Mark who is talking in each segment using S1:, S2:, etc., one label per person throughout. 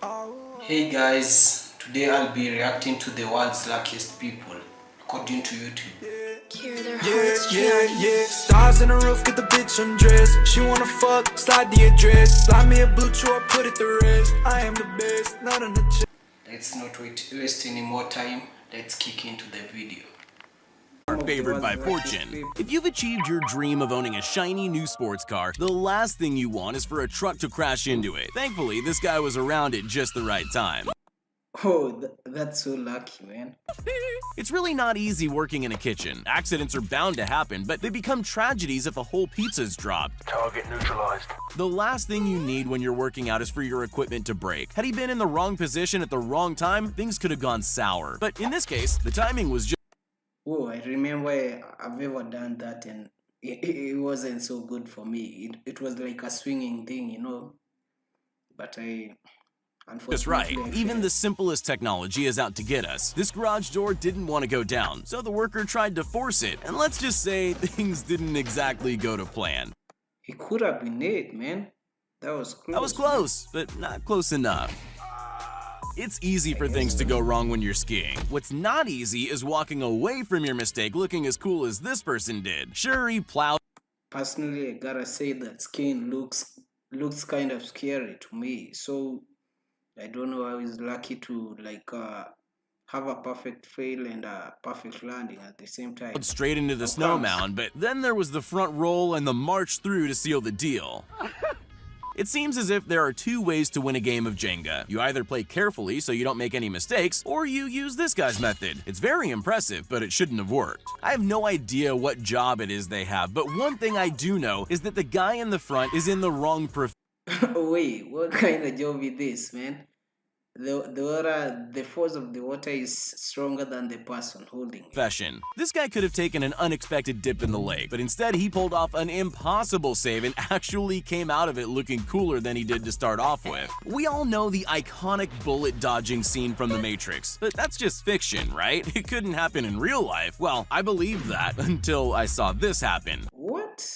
S1: Hey guys, today I'll be reacting to the world's luckiest people according to YouTube.
S2: Hear their
S3: Yeah,
S2: hearts
S3: yeah,
S2: chanting.
S3: yeah. Stars in the roof, get the bitch undressed. She wanna fuck, slide the address. Slide me a blue chew, I put it to rest. I am the best, not on the jet.
S1: Let's not waste any more time. Let's kick into the video.
S4: Are favored by fortune. If you've achieved your dream of owning a shiny new sports car, the last thing you want is for a truck to crash into it. Thankfully, this guy was around at just the right time.
S1: Oh, that's so lucky, man.
S4: It's really not easy working in a kitchen. Accidents are bound to happen, but they become tragedies if a whole pizza's dropped.
S3: Target neutralized.
S4: The last thing you need when you're working out is for your equipment to break. Had he been in the wrong position at the wrong time, things could have gone sour. But in this case, the timing was just
S1: Oh, I remember I've ever done that and it wasn't so good for me. It was like a swinging thing, you know. But
S4: right.
S1: unfortunately, I
S4: Even
S1: failed.
S4: the simplest technology is out to get us. This garage door didn't want to go down, so the worker tried to force it, and let's just say things didn't exactly go to plan.
S1: It could have been it, man. That was close.
S4: That was close, but not close enough. It's easy for things to go wrong when you're skiing. What's not easy is walking away from your mistake looking as cool as this person did. Sure, he plowed
S1: Personally, I gotta say that skiing looks kind of scary to me. So I don't know. I was lucky to have a perfect fail and a perfect landing at the same time.
S4: straight into the snow mound, but then there was the front roll and the march through to seal the deal. It seems as if there are two ways to win a game of Jenga. You either play carefully so you don't make any mistakes, or you use this guy's method. It's very impressive, but it shouldn't have worked. I have no idea what job it is they have, but one thing I do know is that the guy in the front is in the wrong
S1: Oh, wait, what kind of job is this, man? The force of the water is stronger than the person holding it.
S4: profession. This guy could have taken an unexpected dip in the lake, but instead he pulled off an impossible save and actually came out of it looking cooler than he did to start off with. We all know the iconic bullet dodging scene from The Matrix, but that's just fiction, right? It couldn't happen in real life. Well, I believed that until I saw this happen.
S1: What?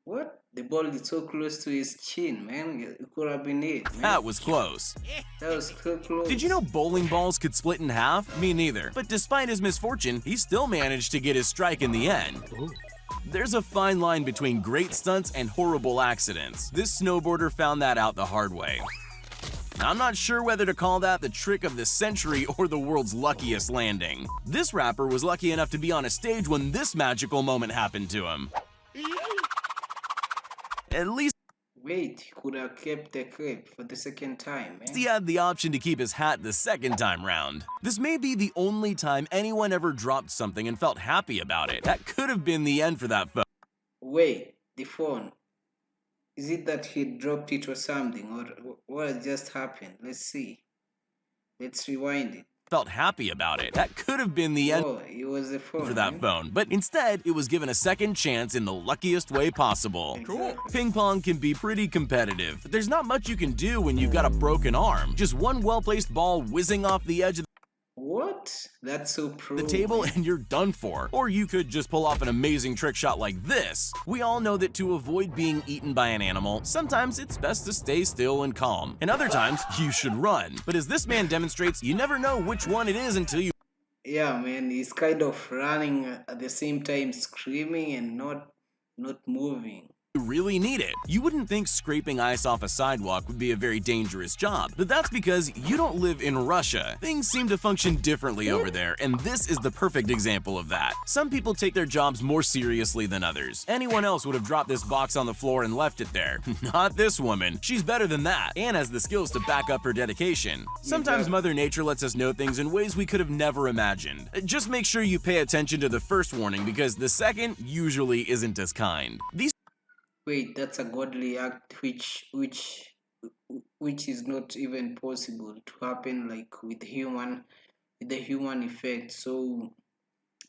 S1: What? The ball is so close to his chin, man. It could have been it, man.
S4: That was close.
S1: That was so close.
S4: Did you know bowling balls could split in half? Me neither. But despite his misfortune, he still managed to get his strike in the end. There's a fine line between great stunts and horrible accidents. This snowboarder found that out the hard way. I'm not sure whether to call that the trick of the century or the world's luckiest landing. This rapper was lucky enough to be on a stage when this magical moment happened to him. At least
S1: Wait, he could have kept the clip for the second time, man.
S4: he had the option to keep his hat the second time round. This may be the only time anyone ever dropped something and felt happy about it. That could have been the end for that phone.
S1: Wait, the phone. Is it that he dropped it or something? Or what has just happened? Let's see. Let's rewind it.
S4: Felt happy about it. That could have been the end
S1: Oh, it was the phone.
S4: for that
S1: man.
S4: phone, but instead it was given a second chance in the luckiest way possible.
S1: Cool.
S4: Ping pong can be pretty competitive, but there's not much you can do when you've got a broken arm. Just one well-placed ball whizzing off the edge of
S1: What? That's so pro.
S4: the table
S1: man.
S4: and you're done for. Or you could just pull off an amazing trick shot like this. We all know that to avoid being eaten by an animal, sometimes it's best to stay still and calm, and other times you should run. But as this man demonstrates, you never know which one it is until you
S1: Yeah, man, he's kind of running at the same time, screaming and not moving.
S4: really need it. You wouldn't think scraping ice off a sidewalk would be a very dangerous job, but that's because you don't live in Russia. Things seem to function differently over there, and this is the perfect example of that. Some people take their jobs more seriously than others. Anyone else would have dropped this box on the floor and left it there. Not this woman. She's better than that, and has the skills to back up her dedication. Sometimes Mother Nature lets us know things in ways we could have never imagined. Just make sure you pay attention to the first warning, because the second usually isn't as kind. These
S1: Wait, that's a godly act which is not even possible to happen like with the human effect. So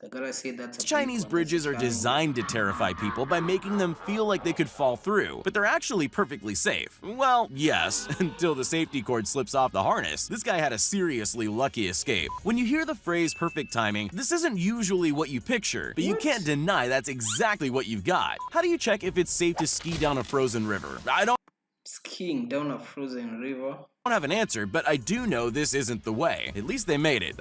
S1: I gotta say that's a big
S4: Chinese
S1: one.
S4: bridges are
S1: That's a challenge.
S4: designed to terrify people by making them feel like they could fall through, but they're actually perfectly safe. Well, yes, until the safety cord slips off the harness. This guy had a seriously lucky escape. When you hear the phrase perfect timing, this isn't usually what you picture, but you can't deny that's exactly what you've got. How do you check if it's safe to ski down a frozen river? I don't
S1: Skiing down a frozen river.
S4: have an answer, but I do know this isn't the way. At least they made it.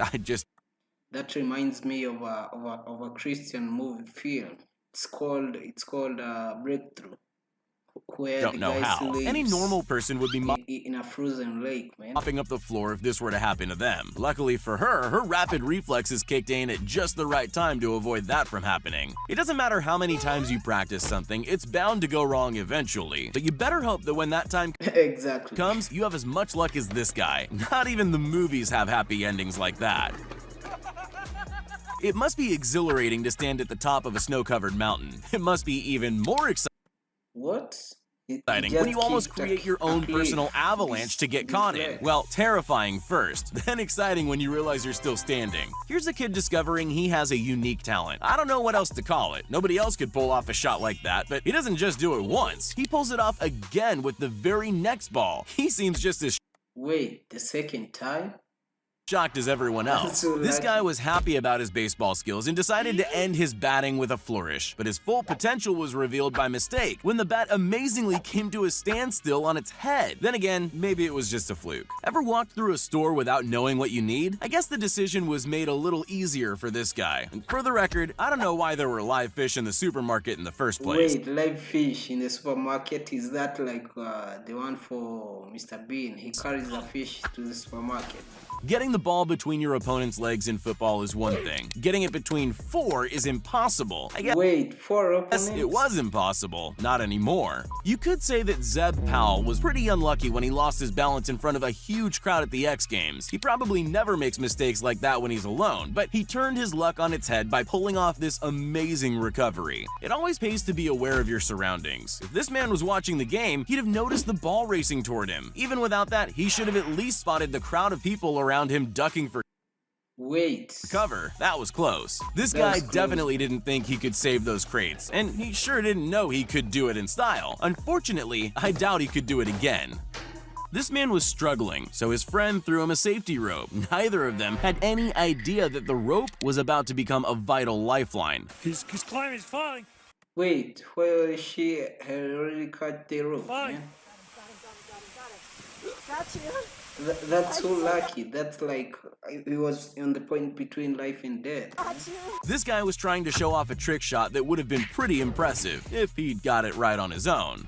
S1: That reminds me of a Christian movie film. It's called Breakthrough, where
S4: don't
S1: the
S4: know
S1: guy
S4: how. Any
S1: sleeps
S4: normal person would be
S1: in a frozen lake, man.
S4: mopping up the floor if this were to happen to them. Luckily for her, her rapid reflexes kicked in at just the right time to avoid that from happening. It doesn't matter how many times you practice something, it's bound to go wrong eventually. But you better hope that when that time
S1: Exactly.
S4: comes, you have as much luck as this guy. Not even the movies have happy endings like that. It must be exhilarating to stand at the top of a snow-covered mountain. It must be even more
S1: What?
S4: exciting when you almost create your own personal avalanche to get caught in. Well, terrifying first, then exciting when you realize you're still standing. Here's a kid discovering he has a unique talent. I don't know what else to call it. Nobody else could pull off a shot like that, but he doesn't just do it once. He pulls it off again with the very next ball. He seems just as
S1: Wait, the second time?
S4: shocked as everyone else.
S1: So
S4: This
S1: lucky.
S4: guy was happy about his baseball skills and decided to end his batting with a flourish, but his full potential was revealed by mistake when the bat amazingly came to a standstill on its head. Then again, maybe it was just a fluke. Ever walked through a store without knowing what you need? I guess the decision was made a little easier for this guy. And for the record, I don't know why there were live fish in the supermarket in the first place.
S1: Wait, live fish in the supermarket, is that like the one for Mr. Bean? He carries the fish to the supermarket.
S4: Getting the ball between your opponent's legs in football is one thing. Getting it between four is impossible. I guess
S1: Wait, 4 opponents?
S4: it was impossible. Not anymore. You could say that Zeb Powell was pretty unlucky when he lost his balance in front of a huge crowd at the X Games. He probably never makes mistakes like that when he's alone, but he turned his luck on its head by pulling off this amazing recovery. It always pays to be aware of your surroundings. If this man was watching the game, he'd have noticed the ball racing toward him. Even without that, he should have at least spotted the crowd of people around him ducking for
S1: Wait.
S4: cover. That was close. This
S1: That
S4: guy
S1: was close.
S4: definitely didn't think he could save those crates, and he sure didn't know he could do it in style. Unfortunately, I doubt he could do it again. This man was struggling, so his friend threw him a safety rope. Neither of them had any idea that the rope was about to become a vital lifeline.
S2: He's climbing, he's falling.
S1: Wait, where she had already cut the rope,
S2: Fine.
S1: man.
S5: Got you.
S1: That's so lucky. That's like he was on the point between life and death.
S5: Got you.
S4: This guy was trying to show off a trick shot that would have been pretty impressive if he'd got it right on his own.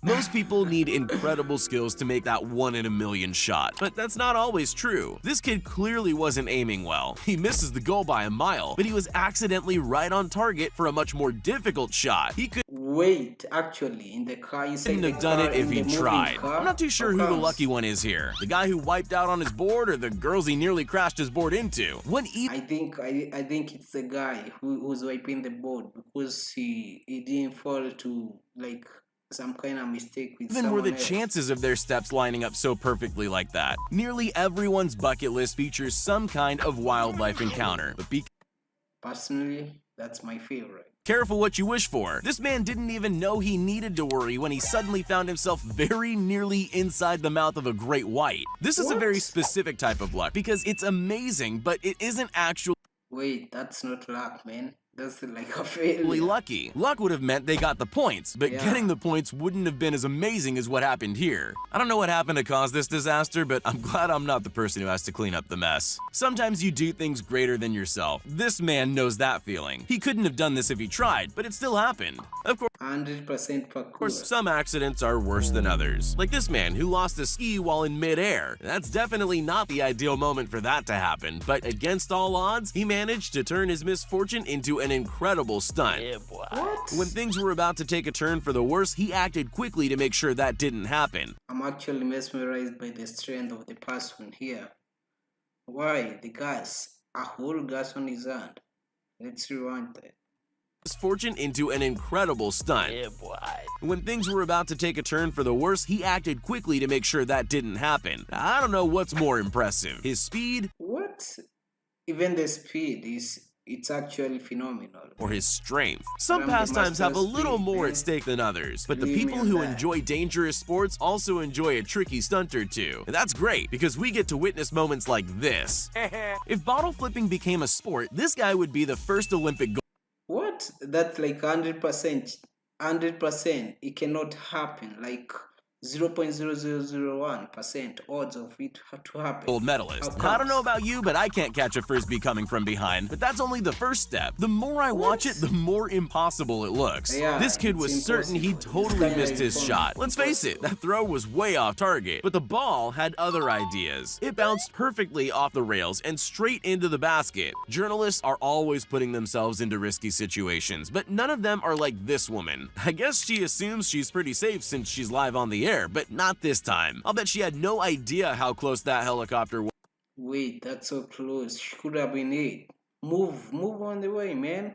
S4: Most people need incredible skills to make that 1 in a million shot, but that's not always true. This kid clearly wasn't aiming well. He misses the goal by a mile, but he was accidentally right on target for a much more difficult shot. He
S1: Wait, actually, in the car, inside
S4: couldn't
S1: the
S4: have done
S1: car,
S4: it if
S1: in
S4: he
S1: the moving
S4: tried.
S1: car?
S4: I'm not too sure
S1: How
S4: who the
S1: comes?
S4: lucky one is here. The guy who wiped out on his board or the girls he nearly crashed his board into. What even
S1: I think it's the guy who's wiping the board because he didn't fall to like some kind of mistake with
S4: Even were the
S1: someone else.
S4: chances of their steps lining up so perfectly like that? Nearly everyone's bucket list features some kind of wildlife encounter, but be
S1: Personally, that's my favorite.
S4: careful what you wish for. This man didn't even know he needed to worry when he suddenly found himself very nearly inside the mouth of a great white. This is a very
S1: What?
S4: specific type of luck because it's amazing, but it isn't actually
S1: Wait, that's not luck, man. That's like a failure.
S4: lucky. Luck would have meant they got the points, but
S1: Yeah.
S4: getting the points wouldn't have been as amazing as what happened here. I don't know what happened to cause this disaster, but I'm glad I'm not the person who has to clean up the mess. Sometimes you do things greater than yourself. This man knows that feeling. He couldn't have done this if he tried, but it still happened. Of
S1: 100% parkour.
S4: course, some accidents are worse than others. Like this man who lost a ski while in midair. That's definitely not the ideal moment for that to happen, but against all odds, he managed to turn his misfortune into an incredible stunt.
S1: What?
S4: When things were about to take a turn for the worse, he acted quickly to make sure that didn't happen.
S1: I'm actually mesmerized by the strength of the person here. Why? The gas. A whole gas on his hand. Let's rewind that.
S4: Misfortune into an incredible stunt. When things were about to take a turn for the worse, he acted quickly to make sure that didn't happen. I don't know what's more impressive, his speed
S1: What? Even the speed it's actually phenomenal.
S4: or his strength. Some
S1: I'm the
S4: pastimes have a
S1: master of
S4: little
S1: speed,
S4: more
S1: man.
S4: at stake than others, but the
S1: Believe me
S4: people
S1: on
S4: who
S1: that.
S4: enjoy dangerous sports also enjoy a tricky stunt or two. And that's great because we get to witness moments like this. If bottle flipping became a sport, this guy would be the first Olympic
S1: What? That's like 100%. 100%. It cannot happen. Like 0.0001% odds of it to happen.
S4: Gold medalist.
S1: How
S4: I don't know
S1: comes?
S4: about you, but I can't catch a frisbee coming from behind. But that's only the first step. The more I watch it, the more impossible it looks.
S1: Yeah,
S4: This kid was
S1: it's
S4: certain he'd
S1: impossible. It's
S4: totally
S1: kinda
S4: missed his shot. Let's face it, that throw was way off target. But the ball had other ideas. It bounced perfectly off the rails and straight into the basket. Journalists are always putting themselves into risky situations, but none of them are like this woman. I guess she assumes she's pretty safe since she's live on the air, but not this time. I'll bet she had no idea how close that helicopter was.
S1: Wait, that's so close. She could have been it. Move on the way, man.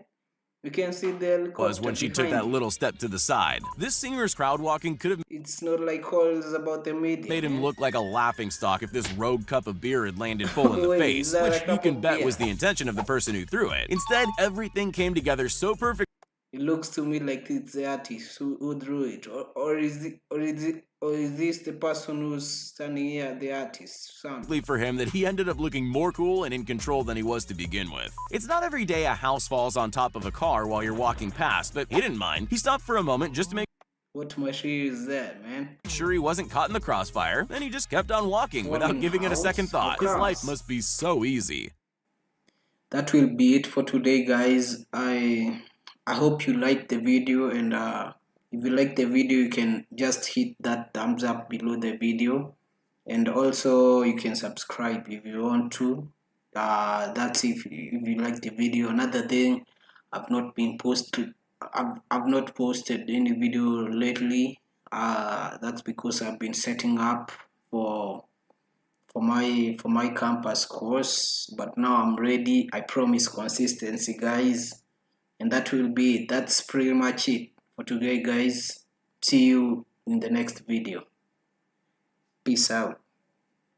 S1: You can see the helicopter
S4: When she took
S1: behind
S4: that
S1: you.
S4: little step to the side. This singer's crowd walking could have
S1: It's not like calls about the media.
S4: made him
S1: man.
S4: look like a laughingstock if this rogue cup of beer had landed full in the
S1: Wait,
S4: face,
S1: is that a
S4: which you
S1: cup
S4: can
S1: of
S4: bet
S1: beer?
S4: was the intention of the person who threw it. Instead, everything came together so perfectly
S1: It looks to me like it's the artist who drew it, or is this the person who's standing here, the artist? Sam.
S4: for him that he ended up looking more cool and in control than he was to begin with. It's not every day a house falls on top of a car while you're walking past, but he didn't mind. He stopped for a moment just to make
S1: What machine is that, man?
S4: sure he wasn't caught in the crossfire, then he just kept on walking without
S1: Falling
S4: giving it a
S1: house?
S4: second thought. His
S1: Of
S4: life
S1: course.
S4: must be so easy.
S1: That will be it for today, guys. I hope you liked the video, and if you like the video, you can just hit that thumbs up below the video, and also you can subscribe if you want to. That's if you like the video. Another thing, I've not posted any video lately. That's because I've been setting up for my campus course, but now I'm ready. I promise consistency, guys, and that will be it. That's pretty much it for today, guys. See you in the next video. Peace out.